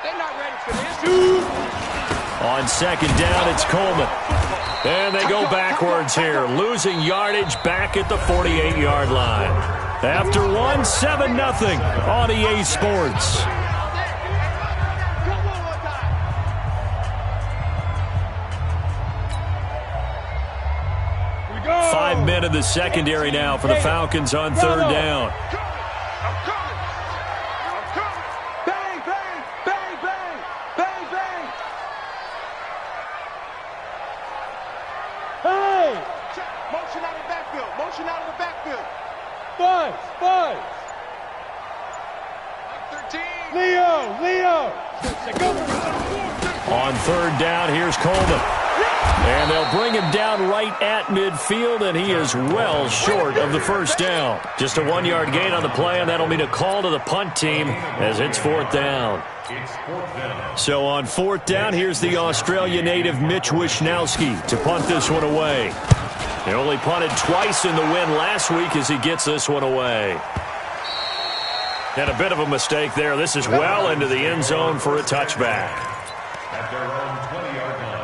They're not ready for this. On second down, it's Coleman. And they go backwards here, losing yardage back at the 48-yard line. After 7-0 on EA Sports. Here we go. 5 men in the secondary now for the Falcons on third down. On third down, here's Coleman. And they'll bring him down right at midfield, and he is well short of the first down. Just a 1-yard gain on the play, and that'll mean a call to the punt team as it's fourth down. So on fourth down, here's the Australia native Mitch Wishnowsky to punt this one away. He only punted twice in the win last week as he gets this one away. And a bit of a mistake there. This is well into the end zone for a touchback. At their own 20-yard line.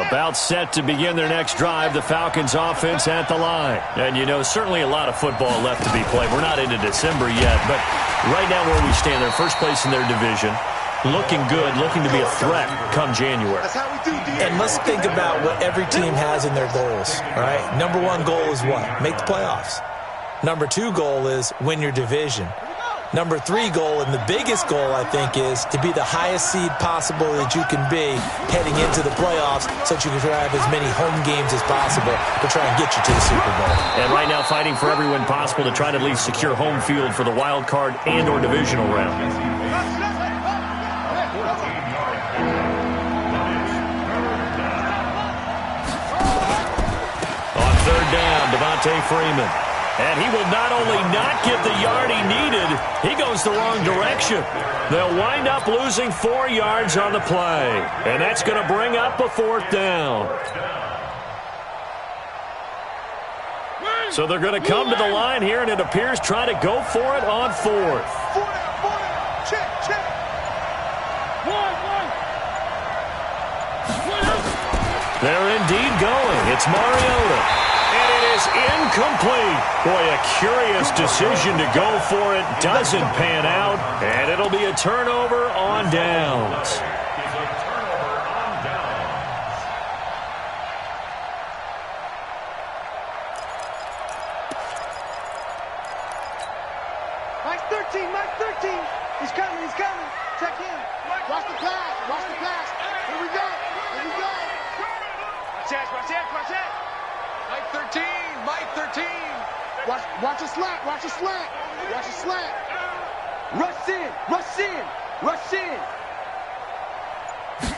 About set to begin their next drive, the Falcons offense at the line. And, you know, certainly a lot of football left to be played. We're not into December yet, but right now where we stand, they're first place in their division. Looking good, looking to be a threat come January. And let's think about what every team has in their goals, all right? Number 1 goal is what? Make the playoffs. Number 2 goal is win your division. Number 3 goal, and the biggest goal, I think, is to be the highest seed possible that you can be heading into the playoffs so that you can have as many home games as possible to try and get you to the Super Bowl. And right now fighting for every win possible to try to at least secure home field for the wild card and or divisional round. On third down, Devontae Freeman. And he will not only not get the yard he needed, he goes the wrong direction. They'll wind up losing 4 yards on the play. And that's going to bring up a fourth down. So they're going to come to the line here, and it appears try to go for it on fourth. Check. They're indeed going. It's Mariota. And it is incomplete. Boy, a curious decision to go for it. Doesn't pan out. And it'll be a turnover on downs. Mike 13. He's coming. Check in. Watch the pass. Here we go. Watch that. Mike 13. Watch a slant. Rush in.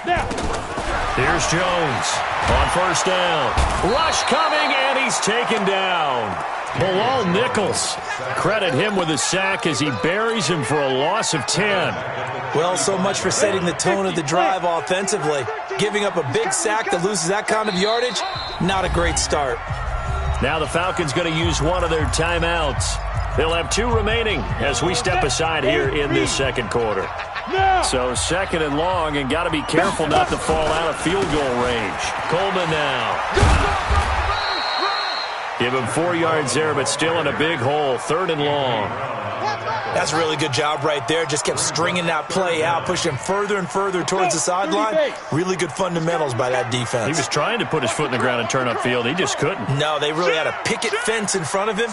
Now. Here's Jones on first down. Rush coming, and he's taken down. Bilal Nichols. Credit him with a sack as he buries him for a loss of 10. Well, so much for setting the tone of the drive offensively. Giving up a big sack that loses that kind of yardage, not a great start. Now the Falcons going to use one of their timeouts. They'll have 2 remaining as we step aside here in this second quarter. So second and long, and got to be careful not to fall out of field goal range. Coleman now. Give him 4 yards there, but still in a big hole. Third and long. That's a really good job right there. Just kept stringing that play out, pushing him further and further towards the sideline. Really good fundamentals by that defense. He was trying to put his foot in the ground and turn upfield. He just couldn't. No, they really had a picket fence in front of him.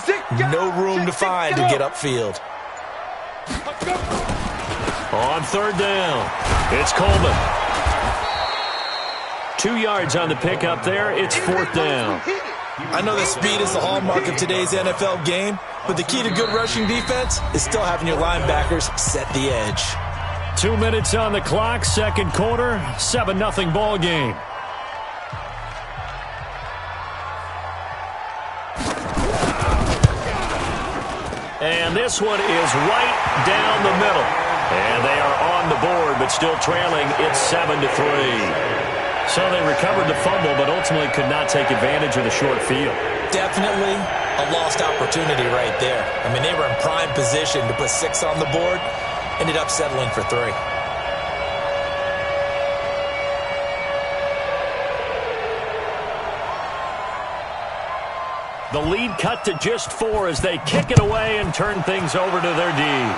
No room to find to get upfield. On third down, it's Coleman. 2 yards on the pickup there. It's fourth down. I know that speed is the hallmark of today's NFL game, but the key to good rushing defense is still having your linebackers set the edge. 2 minutes on the clock, second quarter, 7-0 ball game. And this one is right down the middle. And they are on the board, but still trailing. It's 7-3. So they recovered the fumble, but ultimately could not take advantage of the short field. Definitely a lost opportunity right there. I mean, they were in prime position to put 6 on the board, ended up settling for 3. The lead cut to just 4 as they kick it away and turn things over to their D.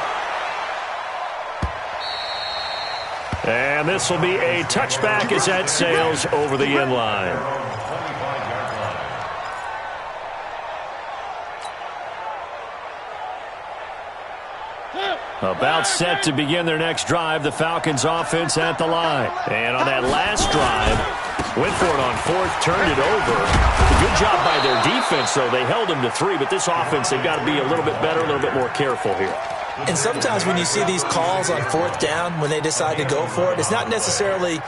And this will be a touchback as that sails over the end line. About set to begin their next drive, the Falcons offense at the line. And on that last drive, went for it on 4th, turned it over. Good job by their defense, though. They held them to 3, but this offense, they've got to be a little bit better, a little bit more careful here. And sometimes when you see these calls on 4th down, when they decide to go for it, it's not necessarily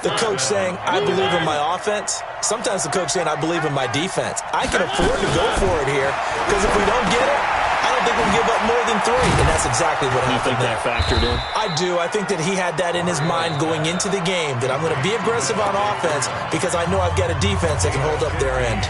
the coach saying, I believe in my offense. Sometimes the coach saying, I believe in my defense. I can afford to go for it here, because if we don't get it, I don't think we'll give up more than 3, and that's exactly what happened. You think that factored in? I do. I think that he had that in his mind going into the game, that I'm going to be aggressive on offense because I know I've got a defense that can hold up their end.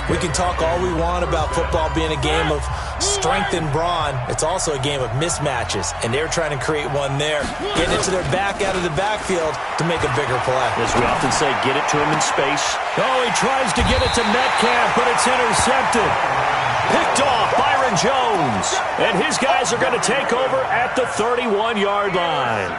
We can talk all we want about football being a game of strength and brawn. It's also a game of mismatches, and they're trying to create one there, getting it to their back out of the backfield to make a bigger play. As we often say, get it to him in space. Oh, he tries to get it to Metcalf, but it's intercepted. Picked off Byron Jones. And his guys are going to take over at the 31-yard line.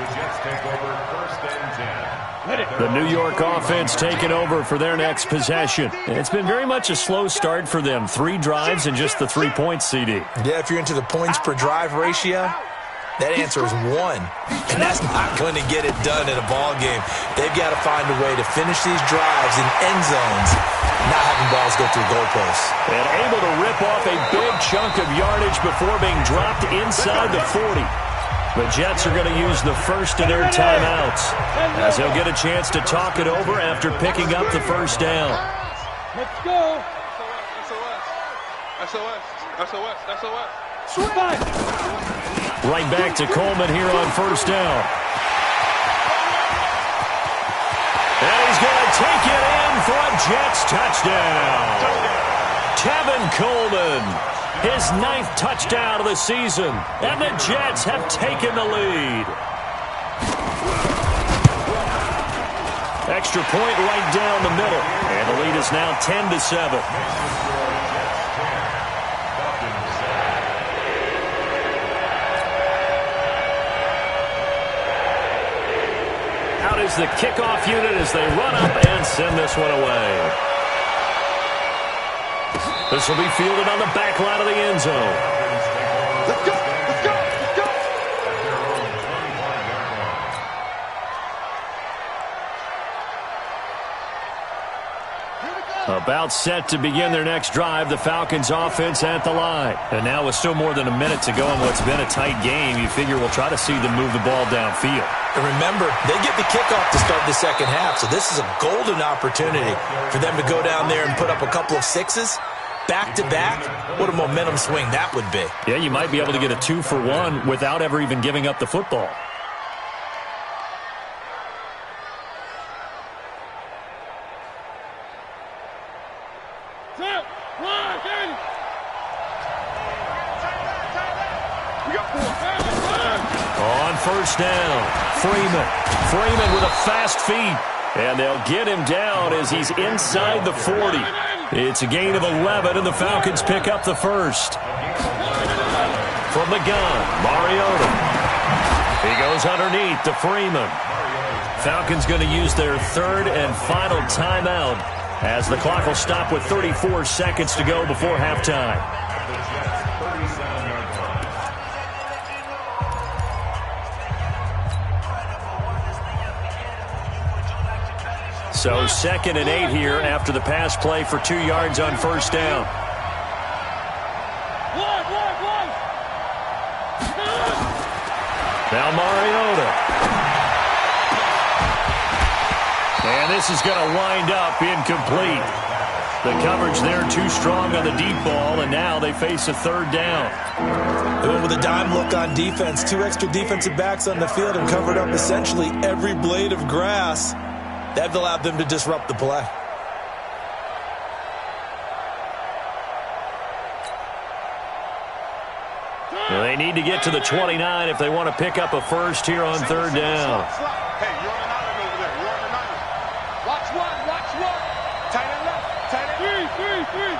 The Jets take over 1st and 10. The New York offense taking over for their next possession. It's been very much a slow start for them. 3 drives and just the 3 points, CD. Yeah, if you're into the points per drive ratio, that answer is 1. And that's not going to get it done in a ball game. They've got to find a way to finish these drives in end zones, not having balls go through goalposts. And able to rip off a big chunk of yardage before being dropped inside the 40. The Jets are going to use the first of their timeouts as they'll get a chance to talk it over after picking up the first down. Let's go. SOS. Right back to Coleman here on 1st down. And he's going to take it in for a Jets touchdown. Tevin Coleman. His 9th touchdown of the season, and the Jets have taken the lead. Extra point right down the middle, and the lead is now 10-7. Out is the kickoff unit as they run up and send this one away. This will be fielded on the back line of the end zone. Let's go. About set to begin their next drive, the Falcons offense at the line. And now with still more than a minute to go in what's been a tight game, you figure we'll try to see them move the ball downfield. And remember, they get the kickoff to start the second half, so this is a golden opportunity for them to go down there and put up a couple of 6s. Back-to-back, what a momentum swing that would be. Yeah, you might be able to get a 2-for-1 without ever even giving up the football. On 1st down, Freeman with a fast feet. And they'll get him down as he's inside the 40. It's a gain of 11, and the Falcons pick up the first. From the gun, Mariota. He goes underneath to Freeman. Falcons going to use their 3rd and final timeout as the clock will stop with 34 seconds to go before halftime. So 2nd and 8 here after the pass play for 2 yards on 1st down. Now Mariota. And this is going to wind up incomplete. The coverage there too strong on the deep ball, and now they face a third down. With a dime look on defense, 2 extra defensive backs on the field and covered up essentially every blade of grass. That allowed them to disrupt the play. They need to get to the 29 if they want to pick up a first here on third down. Hey, you're on an island over there. You're on an island. Watch one. Tight end left. Tight end. Three.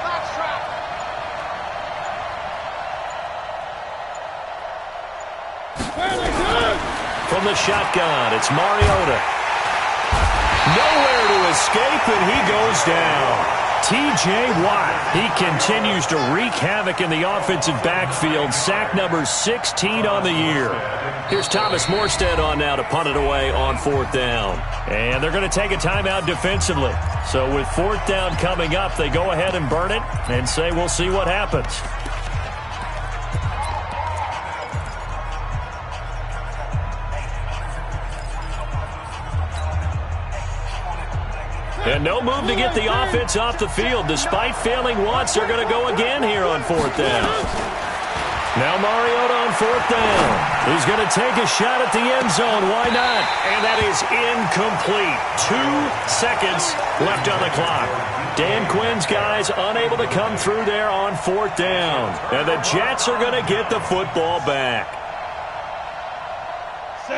Box trap. From the shotgun, it's Mariota. Nowhere to escape, and he goes down. T.J. Watt, he continues to wreak havoc in the offensive backfield. Sack number 16 on the year. Here's Thomas Morstead on now to punt it away on fourth down. And they're going to take a timeout defensively. So with fourth down coming up, they go ahead and burn it and say we'll see what happens. And no move to get the offense off the field. Despite failing once, they're going to go again here on fourth down. Now Mariota on fourth down. He's going to take a shot at the end zone. Why not? And that is incomplete. 2 seconds left on the clock. Dan Quinn's guys unable to come through there on fourth down. And the Jets are going to get the football back.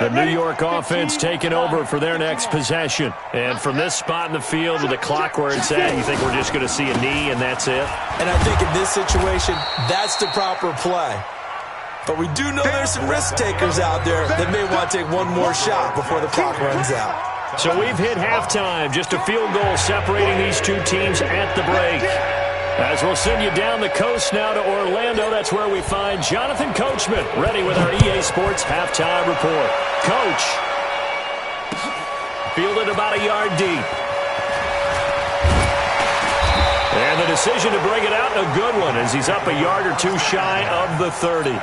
The New York offense taking over for their next possession. And from this spot in the field with the clock where it's at, you think we're just going to see a knee and that's it? And I think in this situation, that's the proper play. But we do know there's some risk takers out there that may want to take one more shot before the clock runs out. So we've hit halftime. Just a field goal separating these two teams at the break. As we'll send you down the coast now to Orlando, that's where we find Jonathan Coachman ready with our EA Sports halftime report. Coach, fielded about a yard deep. And the decision to bring it out, a good one, as he's up a yard or two shy of the 30.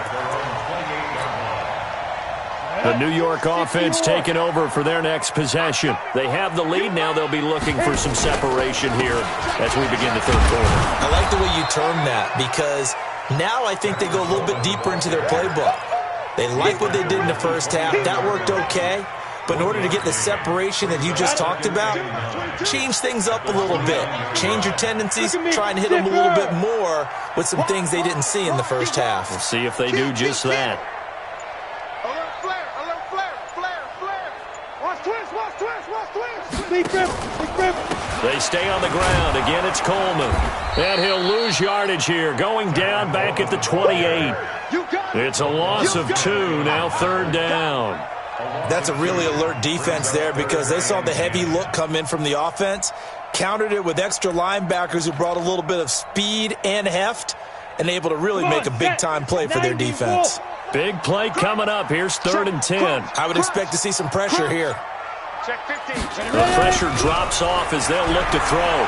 The New York offense taking over for their next possession. They have the lead. Now they'll be looking for some separation here as we begin the third quarter. I like the way you term that because now I think they go a little bit deeper into their playbook. They like what they did in the first half. That worked okay. But in order to get the separation that you just talked about, change things up a little bit. Change your tendencies, try and hit them a little bit more with some things they didn't see in the first half. We'll see if they do just that. They stay on the ground. Again, it's Coleman. And he'll lose yardage here. Going down back at the 28. It's a loss of 2. Now third down. That's a really alert defense there because they saw the heavy look come in from the offense, countered it with extra linebackers who brought a little bit of speed and heft, and able to really make a big-time play for their defense. Big play coming up. Here's 3rd and 10. I would expect to see some pressure here. The pressure drops off as they'll look to throw.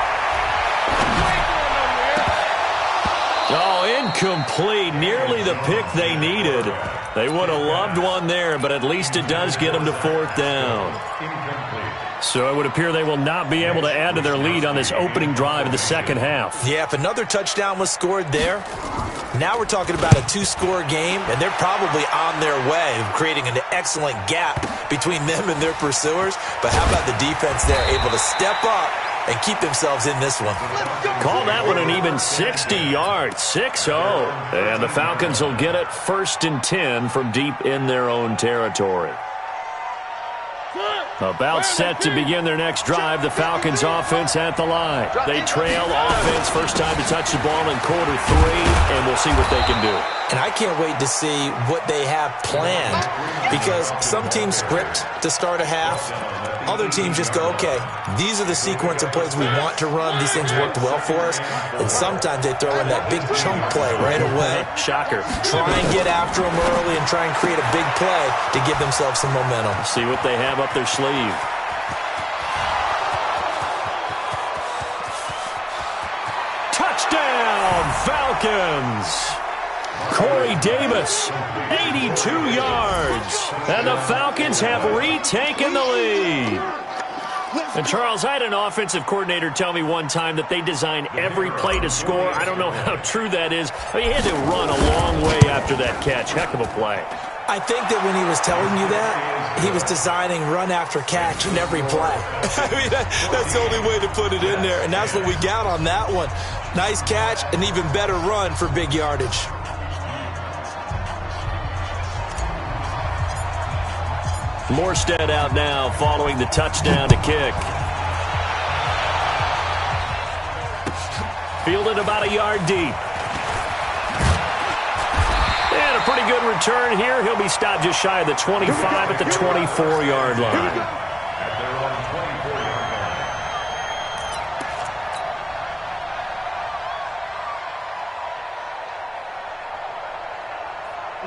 Oh, incomplete. Nearly the pick they needed. They would have loved one there, but at least it does get them to 4th down. So it would appear they will not be able to add to their lead on this opening drive in the second half. Yeah, if another touchdown was scored there, now we're talking about a 2-score game, and they're probably on their way of creating an excellent gap between them and their pursuers. But how about the defense there, able to step up and keep themselves in this one? Call that one an even 60 yards, 6-0. And the Falcons will get it 1st and 10 from deep in their own territory. About set to begin their next drive, the Falcons offense at the line. They trail offense, first time to touch the ball in quarter 3, and we'll see what they can do. And I can't wait to see what they have planned because some teams script to start a half. Other teams just go, okay, these are the sequence of plays we want to run. These things worked well for us. And sometimes they throw in that big chunk play right away. Shocker. Try and get after them early and try and create a big play to give themselves some momentum. See what they have up their sleeve. Touchdown, Falcons! Corey Davis, 82 yards. And the Falcons have retaken the lead. And, Charles, I had an offensive coordinator tell me one time that they design every play to score. I don't know how true that is, but he had to run a long way after that catch. Heck of a play. I think that when he was telling you that, he was designing run after catch in every play. I mean, that's the only way to put it in there, and that's what we got on that one. Nice catch, an even better run for big yardage. Morstead out now following the touchdown to kick. Fielded about a yard deep. And a pretty good return here. He'll be stopped just shy of the 25 at the 24-yard line.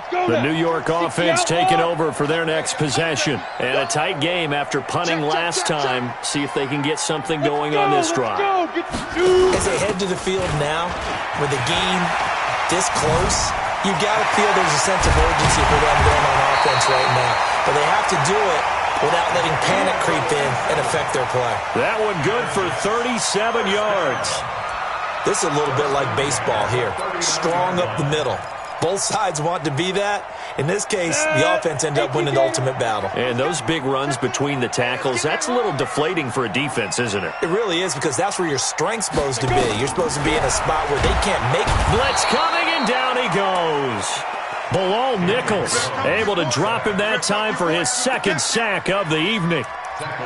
The New York offense taking over for their next possession. And a tight game after punting last time. See if they can get something going on this drive. As they head to the field now, with the game this close, you got to feel there's a sense of urgency for them going on offense right now. But they have to do it without letting panic creep in and affect their play. That one good for 37 yards. This is a little bit like baseball here. Strong up the middle. Both sides want to be that. In this case, the offense ended up winning the ultimate battle. And those big runs between the tackles, that's a little deflating for a defense, isn't it? It really is, because that's where your strength's supposed to be. You're supposed to be in a spot where they can't make it. Blitz coming, and down he goes. Bilal Nichols able to drop him that time for his second sack of the evening.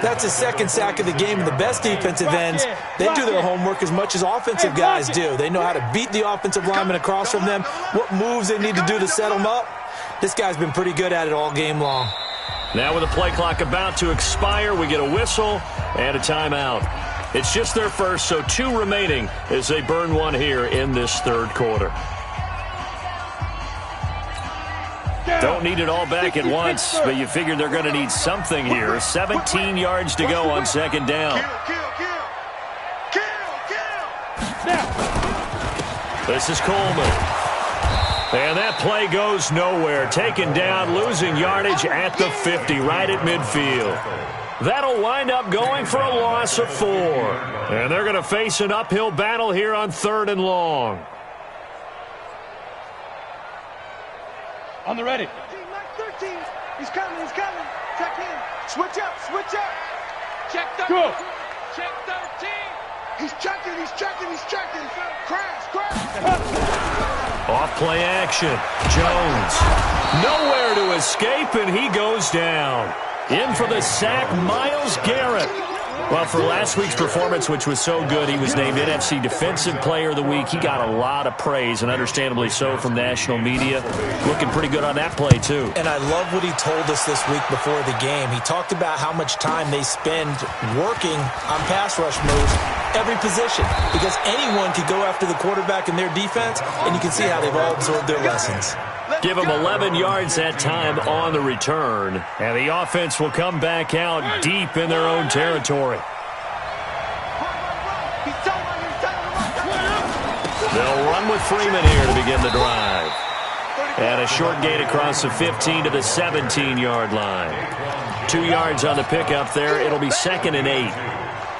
That's his second sack of the game, and the best defensive ends, they do their homework as much as offensive guys do. They know how to beat the offensive lineman across from them, what moves they need to do to set them up. This guy's been pretty good at it all game long. Now with the play clock about to expire, we get a whistle and a timeout. It's just their first, so 2 remaining as they burn one here in this third quarter. Don't need it all back at once, but you figure they're going to need something here. 17 yards to go on second down. This is Coleman. And that play goes nowhere. Taken down, losing yardage at the 50, right at midfield. That'll wind up going for a loss of 4. And they're going to face an uphill battle here on 3rd and long. On the ready. 13. He's coming. Check in. Switch up. Check 13. Go. Check 13. He's checking. Crash. Off play action. Jones. Nowhere to escape, and he goes down. In for the sack, Myles Garrett. Well, for last week's performance, which was so good, he was named NFC Defensive Player of the Week. He got a lot of praise, and understandably so, from national media. Looking pretty good on that play, too. And I love what he told us this week before the game. He talked about how much time they spend working on pass rush moves, every position, because anyone could go after the quarterback in their defense, and you can see how they've all absorbed their lessons. Give him 11 yards that time on the return. And the offense will come back out deep in their own territory. They'll run with Freeman here to begin the drive. And a short gain across the 15 to the 17-yard line. 2 yards on the pickup there. It'll be 2nd and 8.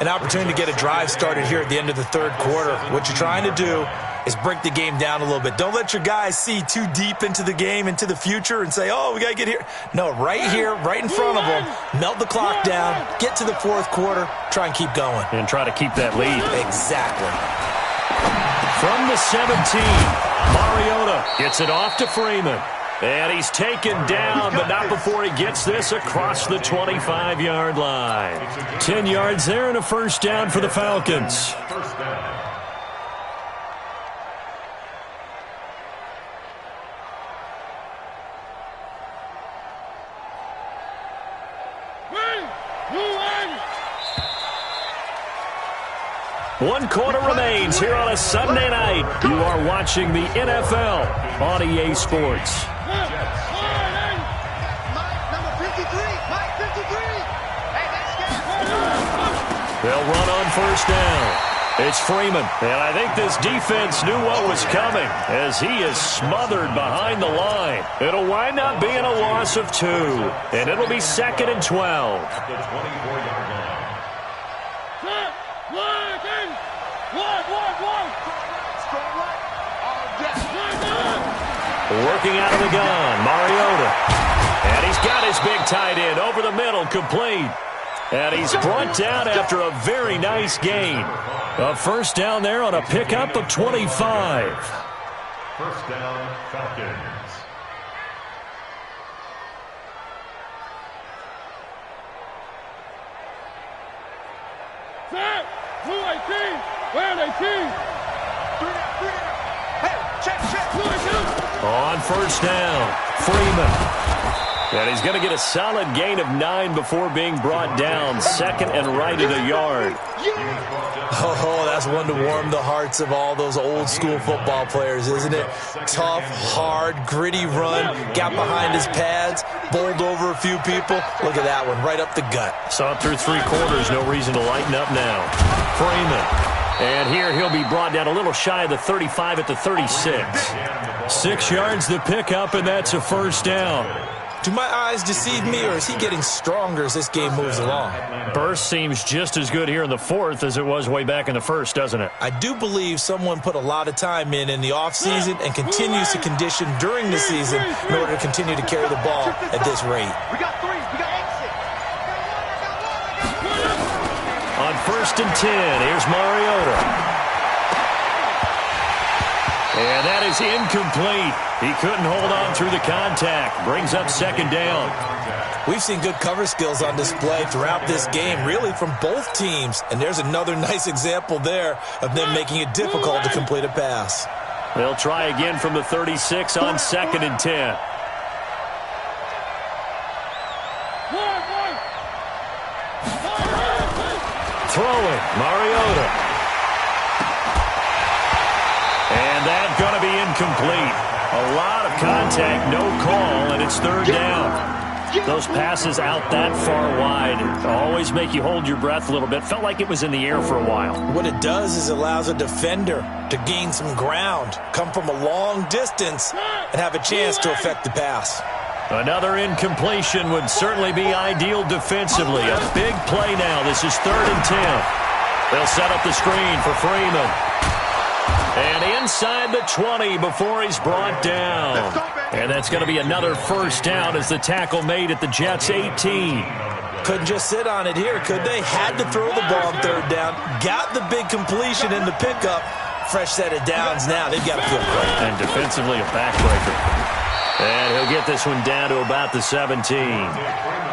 An opportunity to get a drive started here at the end of the third quarter. What you're trying to do is break the game down a little bit. Don't let your guys see too deep into the game, into the future, and say, oh, we got to get here. No, right here, right in front of them, melt the clock down, get to the fourth quarter, try and keep going. And try to keep that lead. Exactly. From the 17, Mariota gets it off to Freeman. And he's taken down, but not before he gets this across the 25-yard line. 10 yards there and a first down for the Falcons. First down. One quarter remains here on a Sunday night. You are watching the NFL on EA Sports. They'll run on first down. It's Freeman, and I think this defense knew what was coming as he is smothered behind the line. It'll wind up being a loss of 2, and it'll be 2nd and 12. At the 24-yard line. Working out of the gun, Mariota. And he's got his big tight end over the middle, complete. And he's brought down after a very nice gain. A first down there on a pickup of 25. First down, Falcons. Set! 218! Where they see? Hey, check! On first down, Freeman. And he's going to get a solid gain of 9 before being brought down. Second and right at a yard. Oh, that's one to warm the hearts of all those old school football players, isn't it? Tough, hard, gritty run. Got behind his pads, bowled over a few people. Look at that one, right up the gut. Saw it through 3 quarters. No reason to lighten up now. Freeman. And here he'll be brought down a little shy of the 35 at the 36. 6 yards the pickup, and that's a first down. Do my eyes deceive me, or is he getting stronger as this game moves along? Burst seems just as good here in the fourth as it was way back in the first, doesn't it? I do believe someone put a lot of time in the offseason and continues to condition during the season in order to continue to carry the ball at this rate. We got 3. We got exit. On first and 10, here's Mariota. And that is incomplete. He couldn't hold on through the contact. Brings up second down. We've seen good cover skills on display throughout this game, really from both teams. And there's another nice example there of them making it difficult to complete a pass. They'll try again from the 36 on second and 10. Throwing, Mariota. And that's going to be incomplete. A lot of contact, no call, and it's third down. Those passes out that far wide always make you hold your breath a little bit. Felt like it was in the air for a while. What it does is it allows a defender to gain some ground, come from a long distance, and have a chance to affect the pass. Another incompletion would certainly be ideal defensively. A big play now. This is third and 10. They'll set up the screen for Freeman. And inside the 20 before he's brought down. And that's going to be another first down as the tackle made at the Jets' 18. Couldn't just sit on it here, could they? Had to throw the ball on third down. Got the big completion in the pickup. Fresh set of downs now. They've got to feel great. And defensively a backbreaker. And he'll get this one down to about the 17.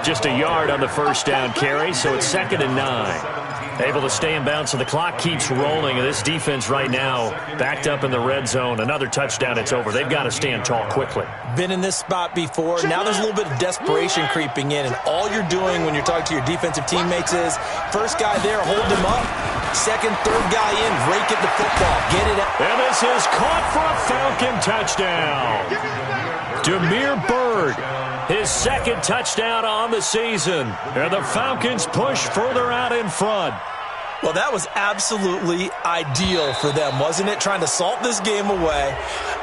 Just a yard on the first down carry, so it's second and 9. Able to stay in bounds, so the clock keeps rolling. And this defense right now backed up in the red zone. Another touchdown, it's over. They've got to stand tall quickly. Been in this spot before. Now there's a little bit of desperation creeping in. And all you're doing when you're talking to your defensive teammates is, first guy there, hold him up. Second, third guy in, rake at the football. Get it out. And this is caught for a Falcon touchdown. Damiere Byrd, his second touchdown on the season. And the Falcons push further out in front. Well, that was absolutely ideal for them, wasn't it? Trying to salt this game away.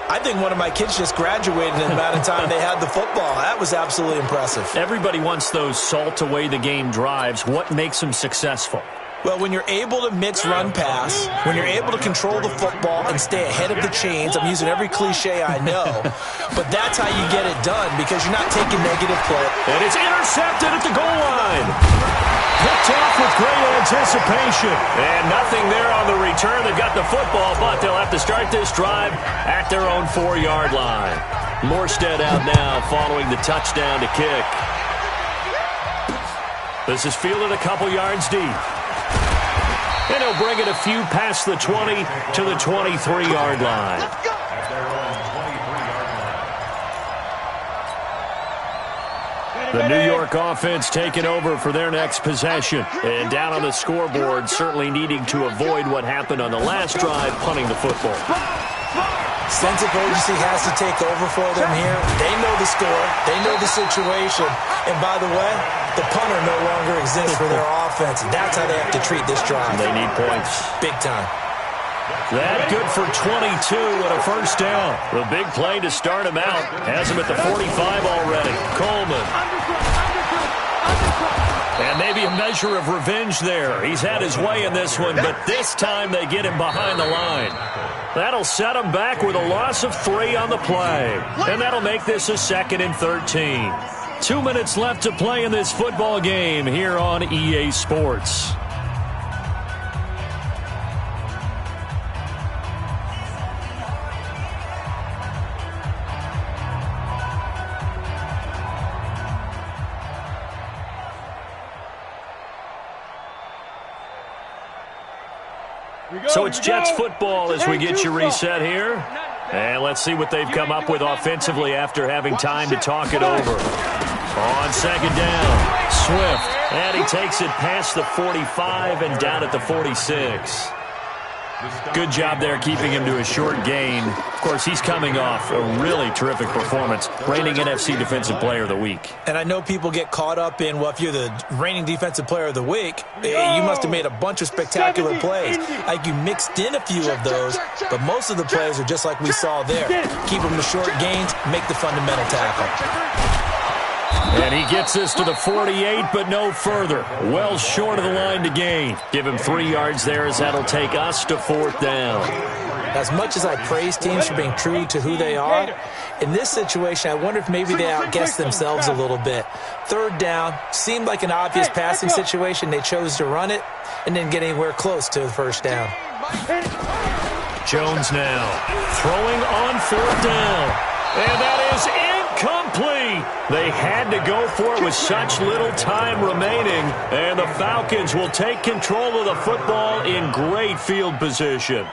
I think one of my kids just graduated in the amount of time they had the football. That was absolutely impressive. Everybody wants those salt away the game drives. What makes them successful? Well, when you're able to mix run pass, when you're able to control the football and stay ahead of the chains, I'm using every cliche I know, but that's how you get it done because you're not taking negative play. And it's intercepted at the goal line. Picked off with great anticipation. And nothing there on the return. They've got the football, but they'll have to start this drive at their own 4-yard line. Morstead out now following the touchdown to kick. This is fielded a couple yards deep. And he'll bring it a few past the 20 to the 23-yard line. The New York offense taking over for their next possession. And down on the scoreboard, certainly needing to avoid what happened on the last drive, punting the football. Sense of urgency has to take over for them here. They know the score. They know the situation. And by the way, the punter no longer exists for their offense. That's how they have to treat this drive. They need points. Big time. That good for 22 and a first down. The big play to start him out. Has him at the 45 already. Coleman. And maybe a measure of revenge there. He's had his way in this one, but this time they get him behind the line. That'll set him back with a loss of 3 on the play. And that'll make this a 2nd and 13. 2 minutes left to play in this football game here on EA Sports. So it's Jets football as we get you reset here. And let's see what they've come up with offensively after having time to talk it over. On 2nd down, Swift. And he takes it past the 45 and down at the 46. Good job there keeping him to a short gain. Of course, he's coming off a really terrific performance, reigning NFC Defensive Player of the Week. And I know people get caught up in, well, if you're the reigning Defensive Player of the Week, you must have made a bunch of spectacular plays. Like you mixed in a few of those, but most of the plays are just like we saw there. Keep them to short gains, make the fundamental tackle. And he gets this to the 48, but no further. Well short of the line to gain. Give him 3 yards there as that'll take us to 4th down. As much as I praise teams for being true to who they are, in this situation, I wonder if maybe they outguessed themselves a little bit. 3rd down seemed like an obvious passing situation. They chose to run it and didn't get anywhere close to the 1st down. Jones now throwing on 4th down. And that is incomplete. They had to go for it with such little time remaining. And the Falcons will take control of the football in great field position.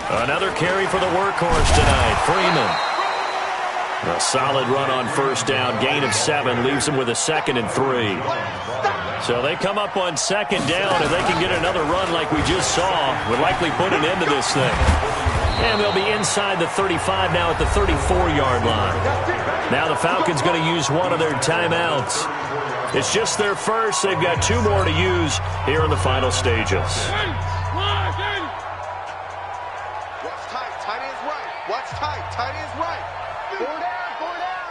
Another carry for the workhorse tonight, Freeman. A solid run on 1st down, gain of 7, leaves him with a 2nd and 3. So they come up on 2nd down, and they can get another run like we just saw, would likely put an end to this thing. And they'll be inside the 35 now at the 34-yard line. Now the Falcons going to use one of their timeouts. It's just their first. They've got 2 more to use here in the final stages. Tight ends right. 4 down, 4 down.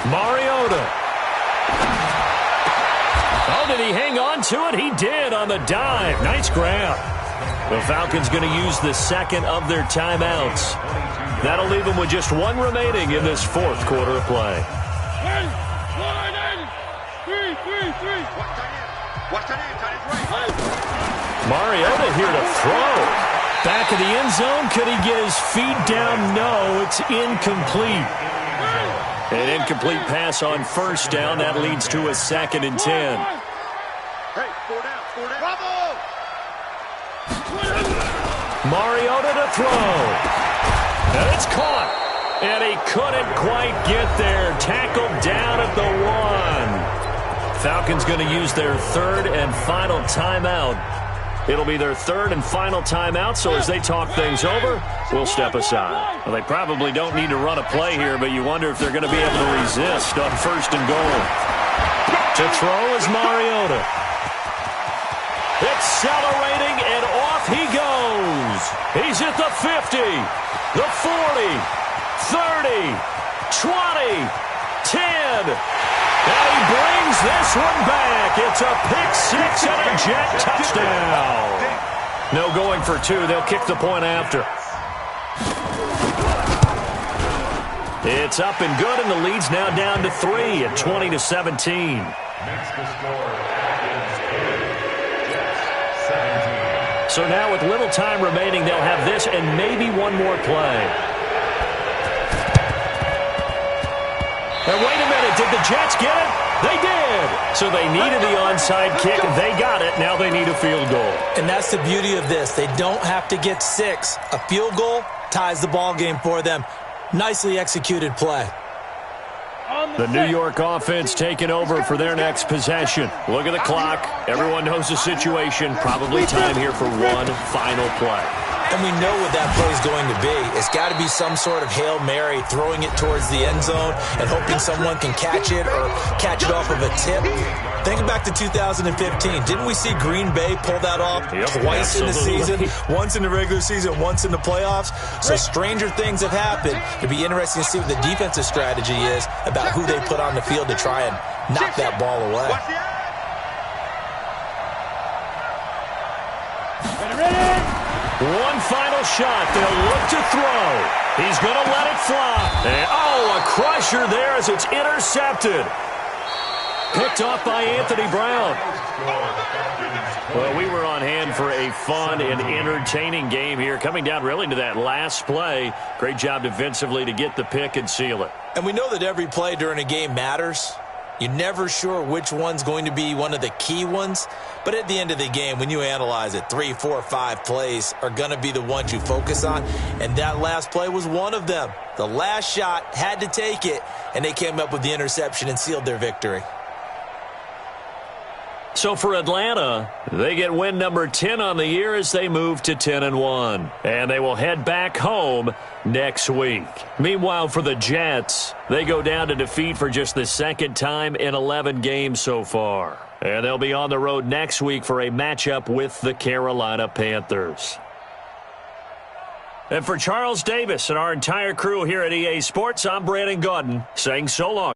Mariota. Oh, did he hang on to it? He did on the dive. Nice grab. The Falcons going to use the 2nd of their timeouts. That'll leave them with just 1 remaining in this 4th quarter of play. Watch tight ends right. Mariota here to throw. Back of the end zone. Could he get his feet down? No, it's incomplete. An incomplete pass on 1st down. That leads to a 2nd and 10. Hey, 4 down, 4 down. Bravo! Mariota to throw. And it's caught. And he couldn't quite get there. Tackled down at the 1. Falcons going to use their 3rd and final timeout. It'll be their 3rd and final timeout, so as they talk things over, we'll step aside. Well, they probably don't need to run a play here, but you wonder if they're going to be able to resist on 1st and goal. To throw is Mariota. Accelerating, and off he goes. He's at the 50, the 40, 30, 20, 10. And he brings this one back. It's a pick-6 and a Jet touchdown. No going for 2. They'll kick the point after. It's up and good, and the lead's now down to 3 at 20-17. Makes the score Jets 17. So now with little time remaining, they'll have this and maybe 1 more play. And wait a minute, did the Jets get it? They did. So they needed the onside kick. They got it. Now they need a field goal. And that's the beauty of this. They don't have to get 6. A field goal ties the ball game for them. Nicely executed play. The New York offense taking over for their next possession. Look at the clock. Everyone knows the situation. Probably time here for one final play. And we know what that play is going to be. It's got to be some sort of Hail Mary, throwing it towards the end zone and hoping someone can catch it or catch it off of a tip. Think back to 2015. Didn't we see Green Bay pull that off twice in the season? Once in the regular season, once in the playoffs. So stranger things have happened. It'd be interesting to see what the defensive strategy is about who they put on the field to try and knock that ball away. One final shot. They'll look to throw. He's going to let it fly. And, a crusher there as it's intercepted. Picked off by Anthony Brown. Well, we were on hand for a fun and entertaining game here. Coming down really to that last play. Great job defensively to get the pick and seal it. And we know that every play during a game matters. You're never sure which one's going to be one of the key ones. But at the end of the game, when you analyze it, 3, 4, 5 plays are going to be the ones you focus on. And that last play was one of them. The last shot had to take it, and they came up with the interception and sealed their victory. So for Atlanta, they get win number 10 on the year as they move to 10-1. And they will head back home next week. Meanwhile, for the Jets, they go down to defeat for just the second time in 11 games so far. And they'll be on the road next week for a matchup with the Carolina Panthers. And for Charles Davis and our entire crew here at EA Sports, I'm Brandon Gaudin saying so long.